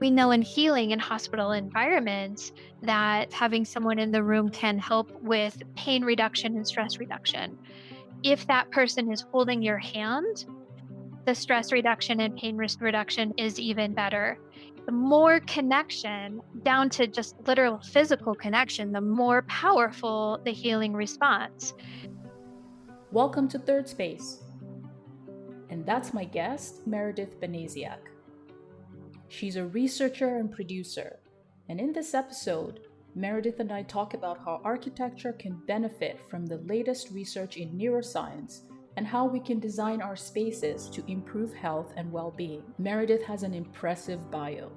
We know in healing in hospital environments that having someone in the room can help with pain reduction and stress reduction. If that person is holding your hand, the stress reduction and pain risk reduction is even better. The more connection, down to just literal physical connection, the more powerful the healing response. Welcome to Third Space. And that's my guest, Meredith Banasiak. She's a researcher and producer. And in this episode, Meredith and I talk about how architecture can benefit from the latest research in neuroscience and how we can design our spaces to improve health and well-being. Meredith has an impressive bio.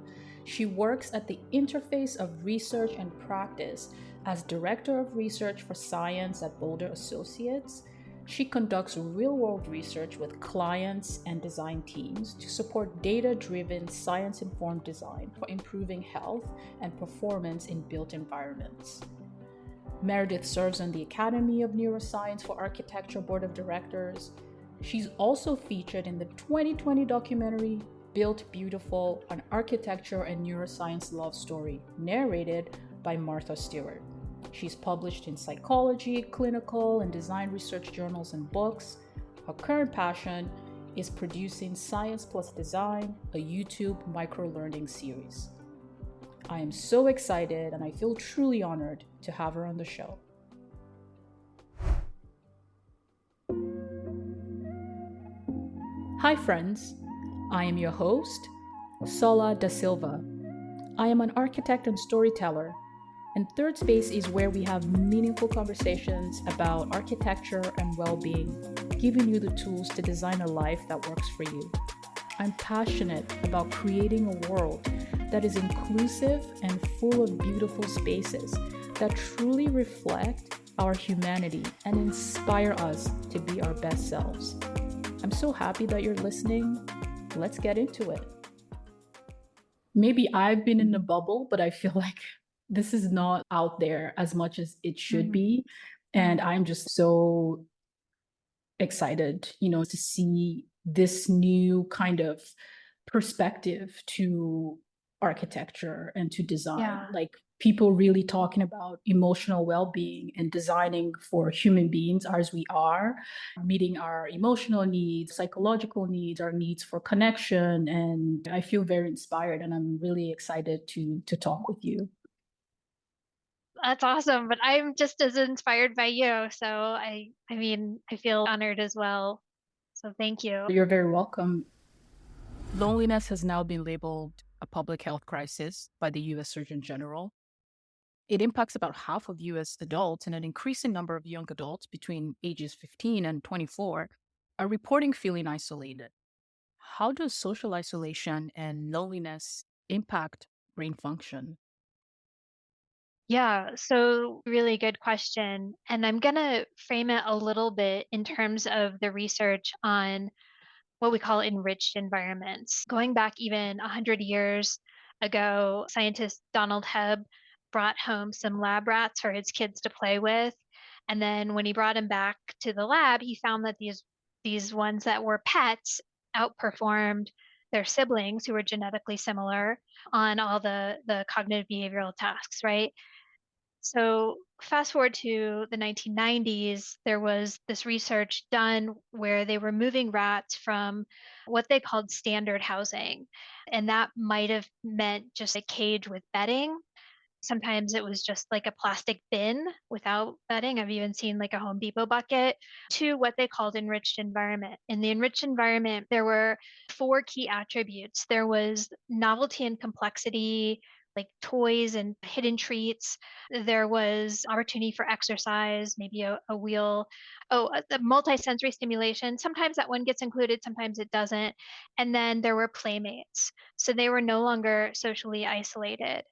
She works at the interface of research and practice as Director of Research for Science at Boulder Associates. She conducts real-world research with clients and design teams to support data-driven, science-informed design for improving health and performance in built environments. Meredith serves on the Academy of Neuroscience for Architecture Board of Directors. She's also featured in the 2020 documentary Built Beautiful, an architecture and neuroscience love story, narrated by Martha Stewart. She's published in psychology, clinical, and design research journals and books. Her current passion is producing Science Plus Design, a YouTube micro-learning series. I am so excited and I feel truly honored to have her on the show. Hi friends, I am your host, Sola DaSilva. I am an architect and storyteller, and Third Space is where we have meaningful conversations about architecture and well-being, giving you the tools to design a life that works for you. I'm passionate about creating a world that is inclusive and full of beautiful spaces that truly reflect our humanity and inspire us to be our best selves. I'm so happy that you're listening. Let's get into it. Maybe I've been in a bubble, but I feel like this is not out there as much as it should be. And I'm just so excited, to see this new kind of perspective to architecture and to design. Yeah. Like people really talking about emotional well-being and designing for human beings as we are, meeting our emotional needs, psychological needs, our needs for connection. And I feel very inspired and I'm really excited to talk with you. That's awesome, but I'm just as inspired by you. So I feel honored as well. So thank you. You're very welcome. Loneliness has now been labeled a public health crisis by the US Surgeon General. It impacts about half of US adults, and an increasing number of young adults between ages 15 and 24 are reporting feeling isolated. How does social isolation and loneliness impact brain function? Yeah, so really good question. And I'm going to frame it a little bit in terms of the research on what we call enriched environments. Going back even 100 years ago, scientist Donald Hebb brought home some lab rats for his kids to play with. And then when he brought them back to the lab, he found that these ones that were pets outperformed their siblings who were genetically similar on all the cognitive behavioral tasks, right? So fast forward to the 1990s, there was this research done where they were moving rats from what they called standard housing. And that might have meant just a cage with bedding. Sometimes it was just like a plastic bin without bedding. I've even seen like a Home Depot bucket to what they called enriched environment. In the enriched environment, there were four key attributes. There was novelty and complexity, like toys and hidden treats. There was opportunity for exercise, maybe a wheel. Oh, the multi-sensory stimulation. Sometimes that one gets included, sometimes it doesn't. And then there were playmates. So they were no longer socially isolated.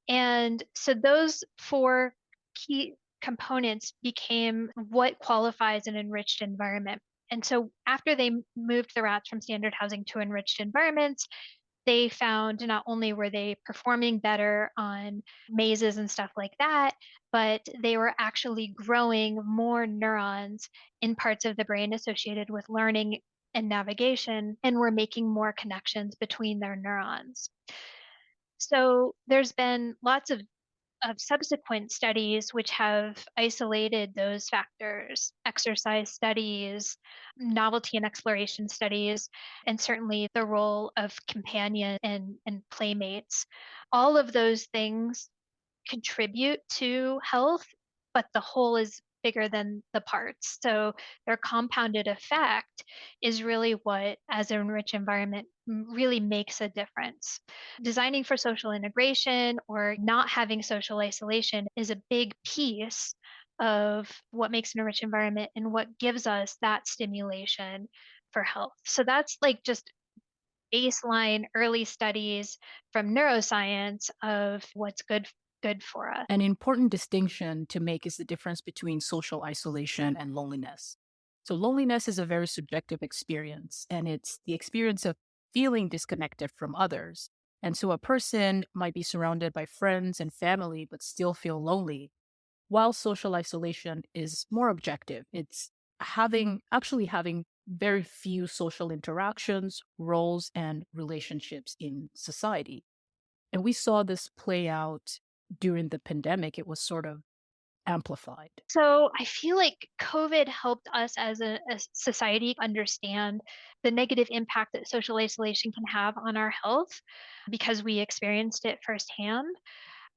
And so those four key components became what qualifies an enriched environment. And so after they moved the rats from standard housing to enriched environments, they found not only were they performing better on mazes and stuff like that, but they were actually growing more neurons in parts of the brain associated with learning and navigation, and were making more connections between their neurons. So there's been lots of subsequent studies which have isolated those factors, exercise studies, novelty and exploration studies, and certainly the role of companion and playmates. All of those things contribute to health, but the whole is bigger than the parts. So their compounded effect is really what, as an enriched environment, really makes a difference. Designing for social integration or not having social isolation is a big piece of what makes an enriched environment and what gives us that stimulation for health. So that's like just baseline early studies from neuroscience of what's good for us. An important distinction to make is the difference between social isolation and loneliness. So, loneliness is a very subjective experience, and it's the experience of feeling disconnected from others. And so, a person might be surrounded by friends and family, but still feel lonely, while social isolation is more objective. It's having very few social interactions, roles, and relationships in society. And we saw this play out during the pandemic. It was sort of amplified. So I feel like COVID helped us as a society understand the negative impact that social isolation can have on our health because we experienced it firsthand.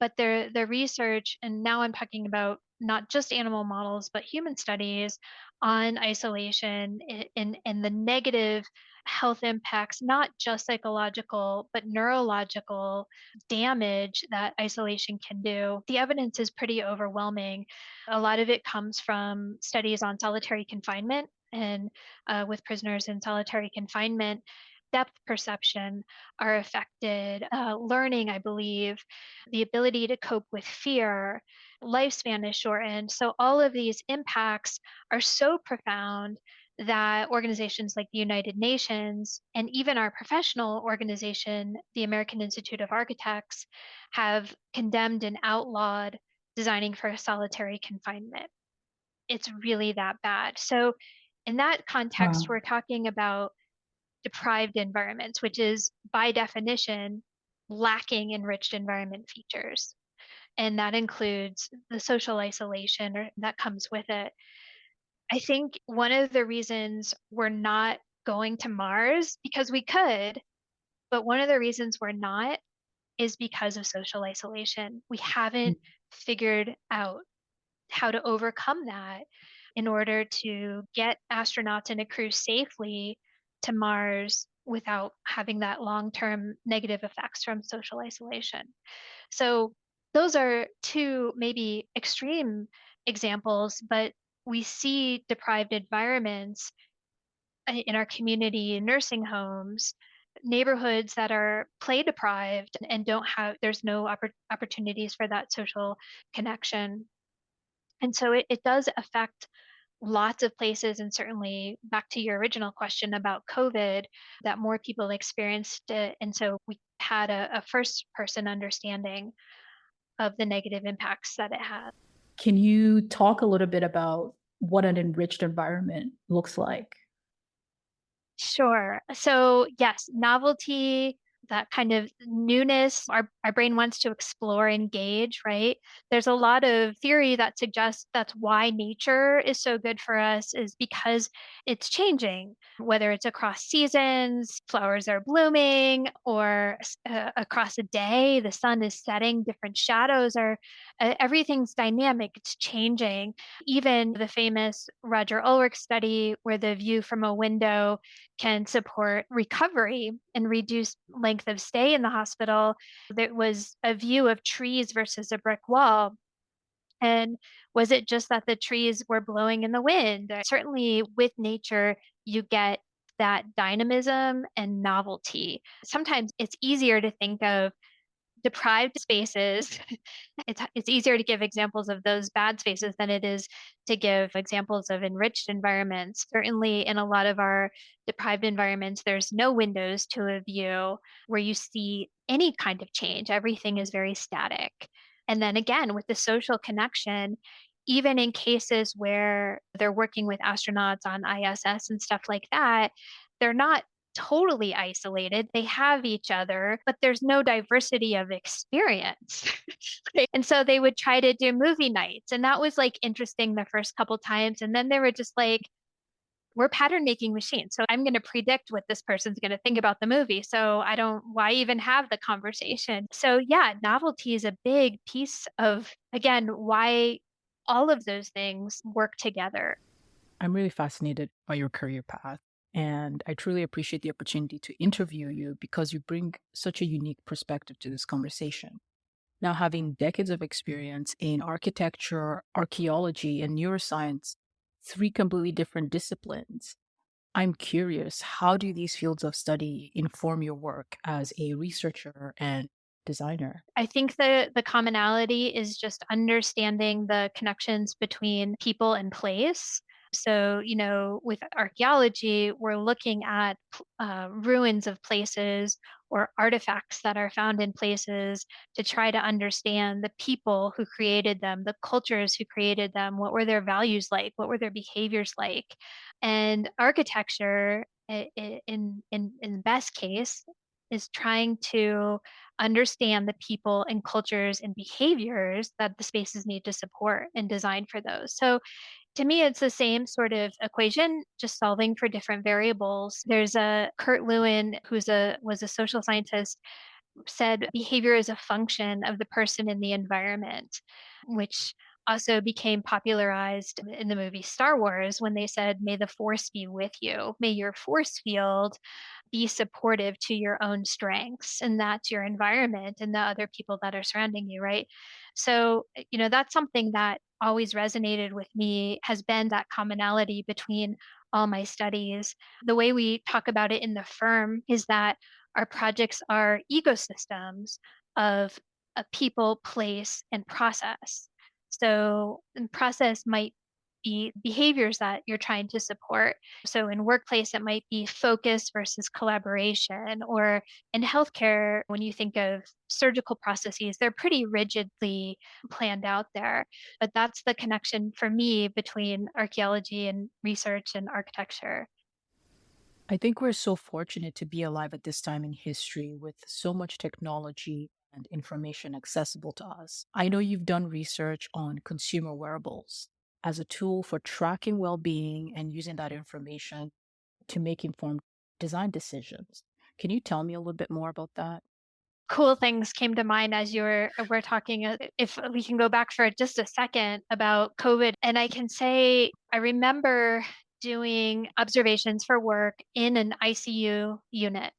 But the research, and now I'm talking about not just animal models, but human studies on isolation and the negative health impacts, not just psychological, but neurological damage that isolation can do. The evidence is pretty overwhelming. A lot of it comes from studies on solitary confinement and with prisoners in solitary confinement. Depth perception are affected, learning, I believe, the ability to cope with fear, lifespan is shortened. So, all of these impacts are so profound that organizations like the United Nations and even our professional organization, the American Institute of Architects, have condemned and outlawed designing for solitary confinement. It's really that bad. So, in that context, Wow. we're talking about deprived environments, which is by definition lacking enriched environment features. And that includes the social isolation that comes with it. I think one of the reasons we're not going to Mars, because we could, but one of the reasons we're not is because of social isolation. We haven't figured out how to overcome that in order to get astronauts and a crew safely to Mars without having that long-term negative effects from social isolation. So those are two maybe extreme examples, but we see deprived environments in our community nursing homes, neighborhoods that are play deprived and don't have, there's no opportunities for that social connection. And so it does affect lots of places. And certainly back to your original question about COVID, that more people experienced it. And so we had a first person understanding of the negative impacts that it has. Can you talk a little bit about what an enriched environment looks like? Sure. So, yes, novelty, that kind of newness, our brain wants to explore, engage, right? There's a lot of theory that suggests that's why nature is so good for us, is because it's changing, whether it's across seasons, flowers are blooming, or across a day, the sun is setting, different shadows are, everything's dynamic, it's changing. Even the famous Roger Ulrich study, where the view from a window can support recovery and reduce length of stay in the hospital. There was a view of trees versus a brick wall. And was it just that the trees were blowing in the wind? Certainly, with nature, you get that dynamism and novelty. Sometimes it's easier to think of deprived spaces. It's easier to give examples of those bad spaces than it is to give examples of enriched environments. Certainly, in a lot of our deprived environments, there's no windows to a view where you see any kind of change. Everything is very static. And then again, with the social connection, even in cases where they're working with astronauts on ISS and stuff like that, they're not totally isolated. They have each other, but there's no diversity of experience. And so they would try to do movie nights. And that was like interesting the first couple times. And then they were just like, we're pattern making machines. So I'm going to predict what this person's going to think about the movie. So I don't, why even have the conversation? So yeah, novelty is a big piece of, again, why all of those things work together. I'm really fascinated by your career path, and I truly appreciate the opportunity to interview you because you bring such a unique perspective to this conversation. Now, having decades of experience in architecture, archaeology, and neuroscience, three completely different disciplines, I'm curious, how do these fields of study inform your work as a researcher and designer? I think the commonality is just understanding the connections between people and place. So, with archaeology, we're looking at ruins of places or artifacts that are found in places to try to understand the people who created them, the cultures who created them, what were their values like, what were their behaviors like. And architecture, in best case, is trying to understand the people and cultures and behaviors that the spaces need to support and design for those. So to me, it's the same sort of equation, just solving for different variables. There's a Kurt Lewin, was a social scientist, said behavior is a function of the person in the environment, which also became popularized in the movie Star Wars when they said, "May the force be with you. May your force field be supportive to your own strengths." And that's your environment and the other people that are surrounding you, right? So, that's something that always resonated with me, has been that commonality between all my studies. The way we talk about it in the firm is that our projects are ecosystems of a people, place, and process. So, and process might be behaviors that you're trying to support. So, in workplace, it might be focus versus collaboration, or in healthcare, when you think of surgical processes, they're pretty rigidly planned out there. But that's the connection for me between archaeology and research and architecture. I think we're so fortunate to be alive at this time in history with so much technology and information accessible to us. I know you've done research on consumer wearables as a tool for tracking well being and using that information to make informed design decisions. Can you tell me a little bit more about that? Cool things came to mind as we're talking. If we can go back for just a second about COVID, and I can say I remember doing observations for work in an ICU unit,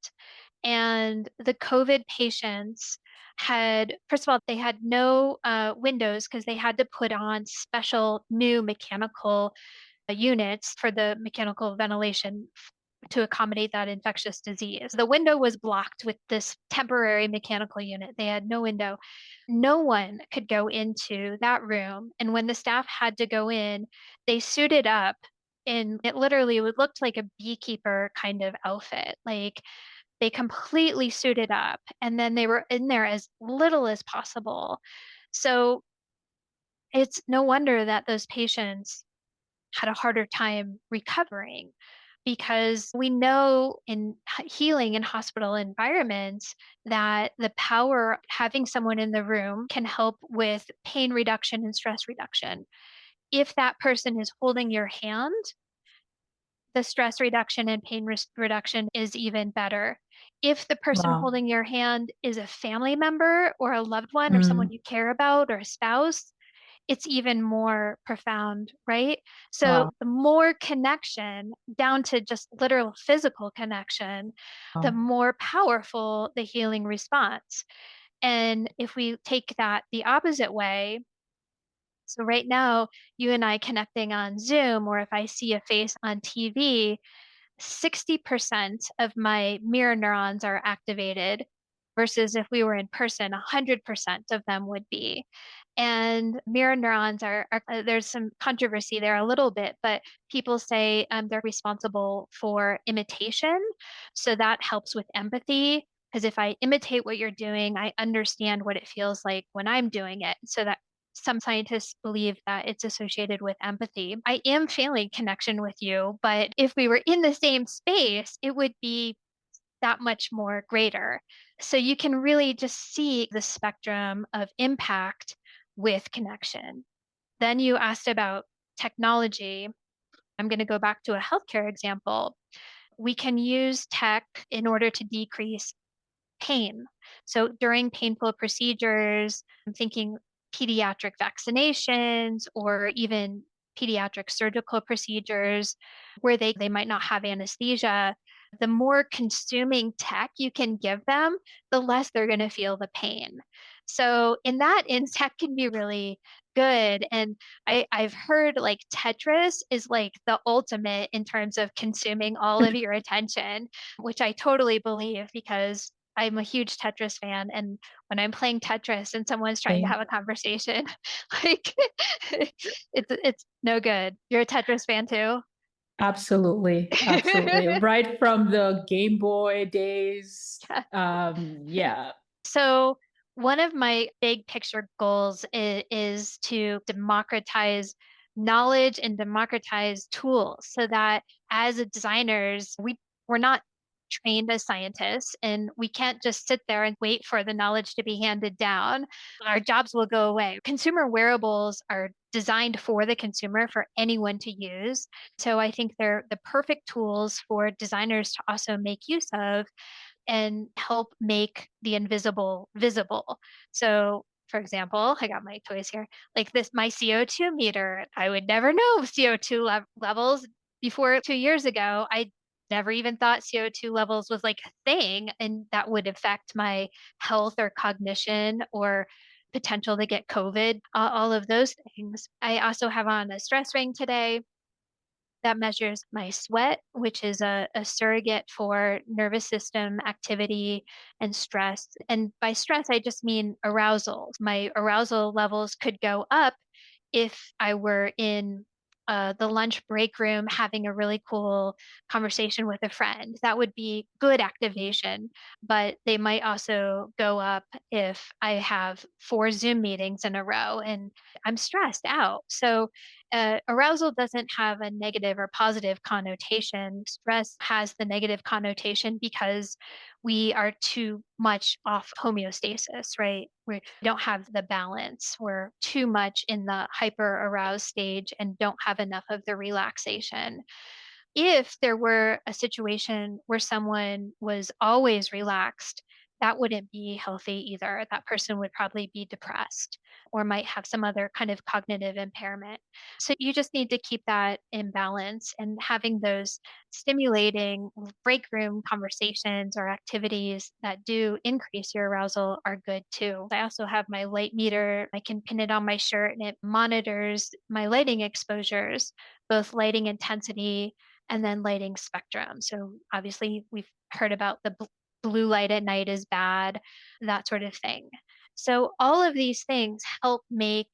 and the COVID patients had, first of all, they had no windows because they had to put on special new mechanical units for the mechanical ventilation to accommodate that infectious disease. The window was blocked with this temporary mechanical unit. They had no window. No one could go into that room. And when the staff had to go in, they suited up in, it literally would looked like a beekeeper kind of outfit. Like they completely suited up and then they were in there as little as possible. So it's no wonder that those patients had a harder time recovering, because we know in healing in hospital environments that the power having someone in the room can help with pain reduction and stress reduction. If that person is holding your hand, the stress reduction and pain reduction is even better. If the person Wow. holding your hand is a family member or a loved one or Mm, someone you care about or a spouse, it's even more profound, right? So wow. the more connection, down to just literal physical connection, the Wow. more powerful the healing response. And if we take that the opposite way, so right now, you and I connecting on Zoom, or if I see a face on TV, 60% of my mirror neurons are activated versus if we were in person, 100% of them would be. And mirror neurons there's some controversy there a little bit, but people say they're responsible for imitation. So that helps with empathy. Because if I imitate what you're doing, I understand what it feels like when I'm doing it. So that some scientists believe that it's associated with empathy. I am feeling connection with you, but if we were in the same space, it would be that much more greater. So you can really just see the spectrum of impact with connection. Then you asked about technology. I'm going to go back to a healthcare example. We can use tech in order to decrease pain. So during painful procedures, I'm thinking pediatric vaccinations or even pediatric surgical procedures where they might not have anesthesia. The more consuming tech you can give them, the less they're going to feel the pain. So in that in tech can be really good. And I've heard like Tetris is like the ultimate in terms of consuming all of your attention, which I totally believe because I'm a huge Tetris fan, and when I'm playing Tetris and someone's trying to Same. have a conversation, like it's no good. You're a Tetris fan too? Absolutely. Absolutely. Right from the Game Boy days. Yeah. So one of my big picture goals is to democratize knowledge and democratize tools so that as a designers, we're not trained as scientists and we can't just sit there and wait for the knowledge to be handed down. Our jobs will go away. Consumer wearables are designed for the consumer, for anyone to use. So I think they're the perfect tools for designers to also make use of and help make the invisible visible. So, for example, I got my toys here, like this, my CO2 meter. I would never know CO2 levels before 2 years ago. I never even thought CO2 levels was like a thing and that would affect my health or cognition or potential to get COVID, all of those things. I also have on a stress ring today that measures my sweat, which is a surrogate for nervous system activity and stress. And by stress, I just mean arousal. My arousal levels could go up if I were in the lunch break room having a really cool conversation with a friend. That would be good activation, but they might also go up if I have 4 Zoom meetings in a row and I'm stressed out. So arousal doesn't have a negative or positive connotation. Stress has the negative connotation because we are too much off homeostasis, right? We don't have the balance. We're too much in the hyper aroused stage and don't have enough of the relaxation. If there were a situation where someone was always relaxed, that wouldn't be healthy either. That person would probably be depressed or might have some other kind of cognitive impairment. So you just need to keep that in balance and having those stimulating break room conversations or activities that do increase your arousal are good too. I also have my light meter. I can pin it on my shirt and it monitors my lighting exposures, both lighting intensity and then lighting spectrum. So obviously we've heard about the blue light at night is bad, that sort of thing. So all of these things help make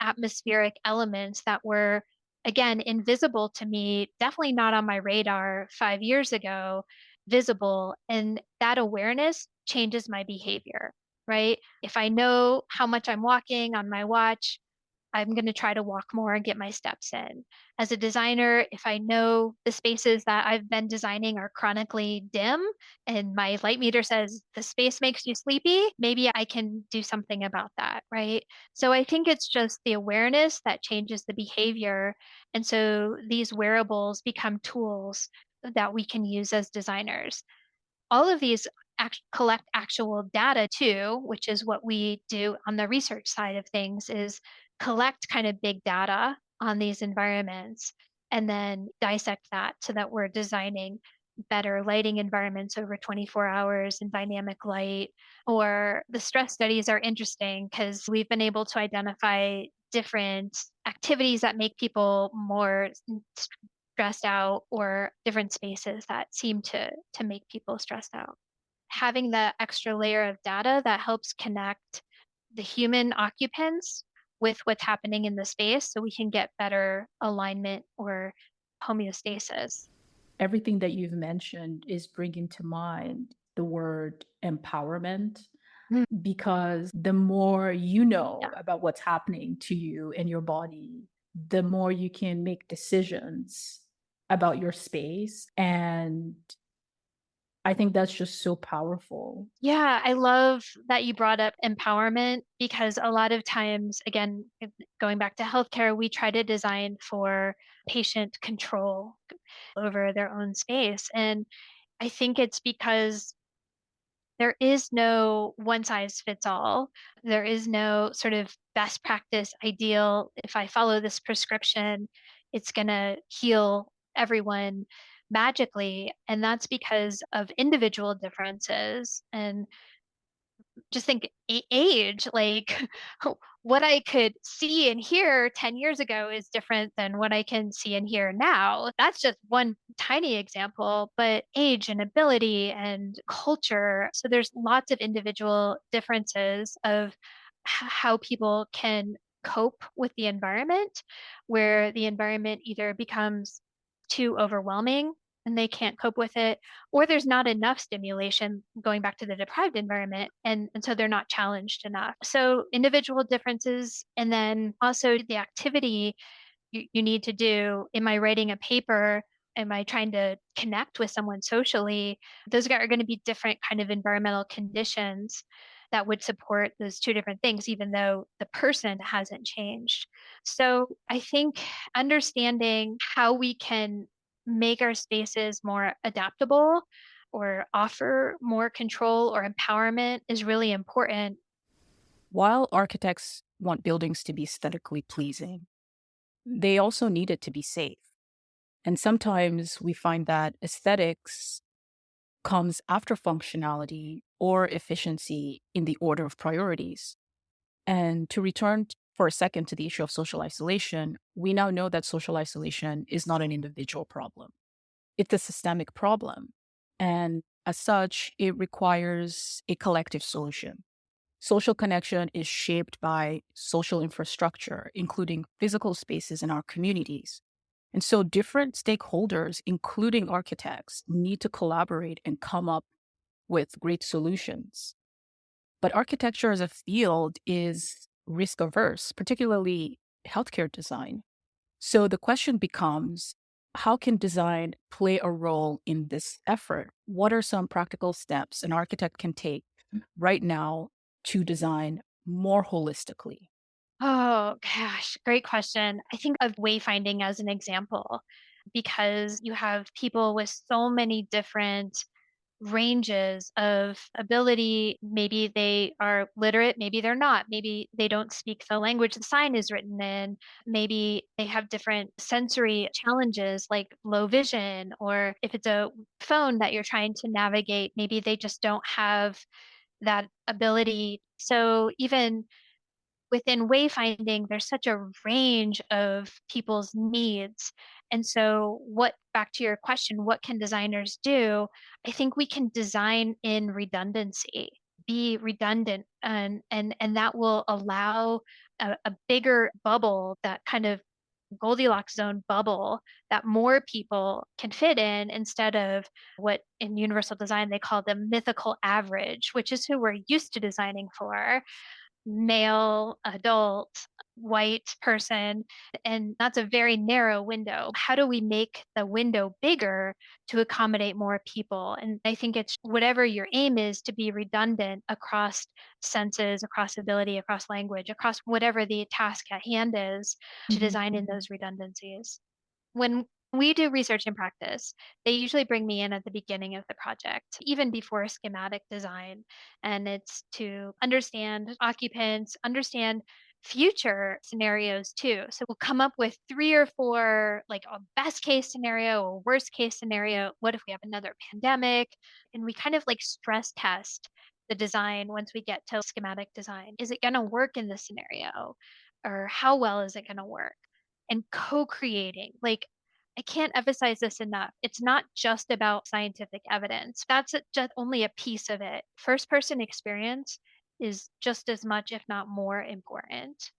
atmospheric elements that were again invisible to me, definitely not on my radar 5 years ago, visible, and that awareness changes my behavior, right? If I know how much I'm walking on my watch, I'm going to try to walk more and get my steps in. As a designer, if I know the spaces that I've been designing are chronically dim and my light meter says the space makes you sleepy, maybe I can do something about that, right? So I think it's just the awareness that changes the behavior. And so these wearables become tools that we can use as designers. All of these collect actual data too, which is what we do on the research side of things, is collect kind of big data on these environments and then dissect that so that we're designing better lighting environments over 24 hours in dynamic light. Or the stress studies are interesting because we've been able to identify different activities that make people more stressed out or different spaces that seem to make people stressed out. Having the extra layer of data that helps connect the human occupants with what's happening in the space so we can get better alignment or homeostasis. Everything that you've mentioned is bringing to mind the word empowerment, Mm, because the more you know yeah. about what's happening to you and your body, the more you can make decisions about your space and I think that's just so powerful. Yeah, I love that you brought up empowerment because a lot of times, again, going back to healthcare, we try to design for patient control over their own space. And I think it's because there is no one size fits all. There is no sort of best practice ideal. If I follow this prescription, it's going to heal everyone magically. And that's because of individual differences. And just think age, like what I could see and hear 10 years ago is different than what I can see and hear now. That's just one tiny example, but age and ability and culture. So there's lots of individual differences of how people can cope with the environment, where the environment either becomes too overwhelming and they can't cope with it, or there's not enough stimulation going back to the deprived environment and so they're not challenged enough. So individual differences and then also the activity you need to do. Am I writing a paper? Am I trying to connect with someone socially? Those are going to be different kind of environmental conditions that would support those two different things, even though the person hasn't changed. So I think understanding how we can make our spaces more adaptable or offer more control or empowerment is really important. While architects want buildings to be aesthetically pleasing, they also need it to be safe. And sometimes we find that aesthetics comes after functionality or efficiency in the order of priorities. And to return for a second to the issue of social isolation, we now know that social isolation is not an individual problem. It's a systemic problem. And as such, it requires a collective solution. Social connection is shaped by social infrastructure, including physical spaces in our communities. And so different stakeholders, including architects, need to collaborate and come up with great solutions. But architecture as a field is risk averse, particularly healthcare design. So the question becomes, how can design play a role in this effort? What are some practical steps an architect can take right now to design more holistically? Oh, gosh, great question. I think of wayfinding as an example because you have people with so many different ranges of ability. Maybe they are literate, maybe they're not. Maybe they don't speak the language the sign is written in. Maybe they have different sensory challenges like low vision, or if it's a phone that you're trying to navigate, maybe they just don't have that ability. So even within wayfinding, there's such a range of people's needs. And so, what, back to your question, what can designers do? I think we can design in redundancy, be redundant, and that will allow a bigger bubble, that kind of Goldilocks zone bubble that more people can fit in instead of what in universal design they call the mythical average, which is who we're used to designing for, male, adult, white person, and that's a very narrow window. How do we make the window bigger to accommodate more people? And I think it's whatever your aim is to be redundant across senses, across ability, across language, across whatever the task at hand is, to Mhm. design in those redundancies. When we do research and practice, they usually bring me in at the beginning of the project, even before schematic design. And it's to understand occupants, understand future scenarios too. So we'll come up with three or four, like a best case scenario, a worst case scenario. What if we have another pandemic? And we kind of like stress test the design once we get to schematic design. Is it going to work in this scenario? Or how well is it going to work? And co-creating. Like, I can't emphasize this enough. It's not just about scientific evidence. That's just only a piece of it. First person experience is just as much, if not more important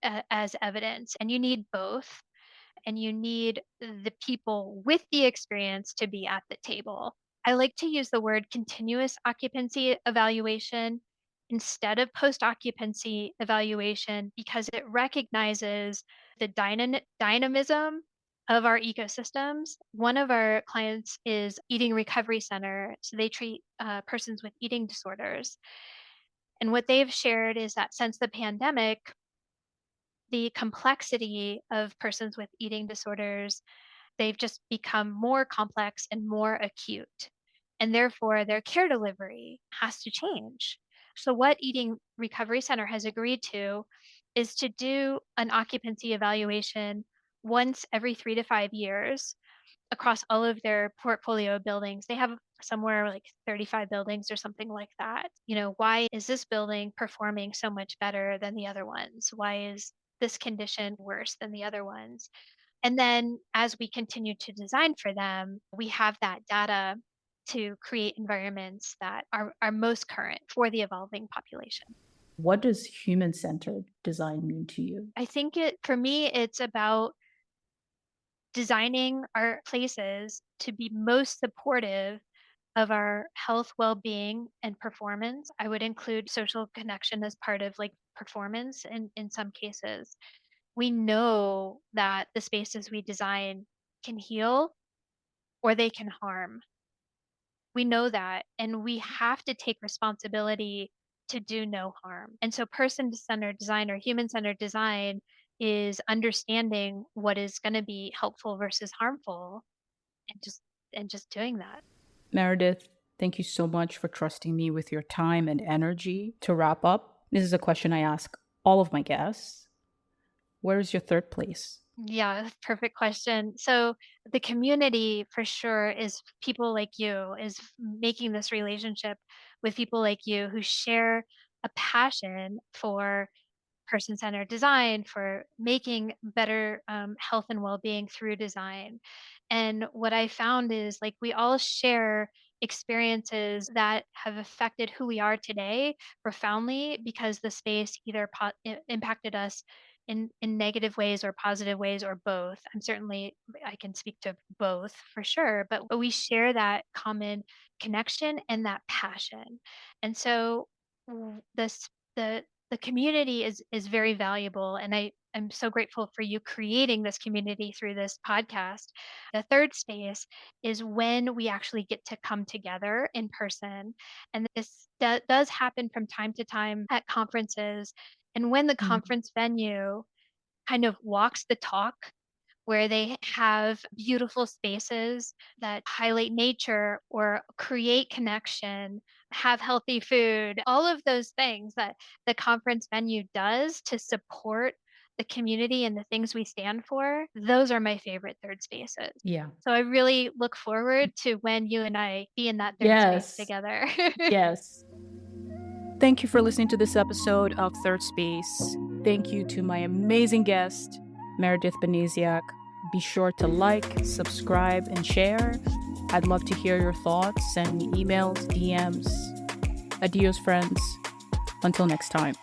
as evidence. And you need both. And you need the people with the experience to be at the table. I like to use the word continuous occupancy evaluation instead of post occupancy evaluation because it recognizes the dynamism of our ecosystems. One of our clients is Eating Recovery Center. So they treat persons with eating disorders. And what they've shared is that since the pandemic, the complexity of persons with eating disorders, they've just become more complex and more acute. And therefore, their care delivery has to change. So, what Eating Recovery Center has agreed to is to do an occupancy evaluation once every 3 to 5 years across all of their portfolio buildings. They have somewhere like 35 buildings or something like that. Why is this building performing so much better than the other ones? Why is this condition worse than the other ones? And then as we continue to design for them, we have that data to create environments that are most current for the evolving population. What does human-centered design mean to you? I think for me, it's about designing our places to be most supportive of our health, well-being, and performance. I would include social connection as part of like performance in some cases. We know that the spaces we design can heal or they can harm. We know that, and we have to take responsibility to do no harm. And so person-centered design or human-centered design is understanding what is going to be helpful versus harmful and just doing that. Meredith, thank you so much for trusting me with your time and energy. To wrap up, this is a question I ask all of my guests. Where is your third place? Yeah, perfect question. So the community for sure is people like you, is making this relationship with people like you who share a passion for person-centered design, for making better health and well-being through design. And what I found is like we all share experiences that have affected who we are today profoundly because the space either impacted us in negative ways or positive ways or both. I can speak to both for sure, but we share that common connection and that passion. And so this the community is very valuable, and I'm so grateful for you creating this community through this podcast. The third space is when we actually get to come together in person, and this does happen from time to time at conferences. And when the Mm. conference venue kind of walks the talk, where they have beautiful spaces that highlight nature or create connection, have healthy food, all of those things that the conference venue does to support the community and the things we stand for, those are my favorite third spaces. Yeah. So I really look forward to when you and I be in that third space Yes. together. Yes. Thank you for listening to this episode of Third Space. Thank you to my amazing guest, Meredith Banasiak. Be sure to like, subscribe, and share. I'd love to hear your thoughts. Send me emails, DMs. Adios, friends. Until next time.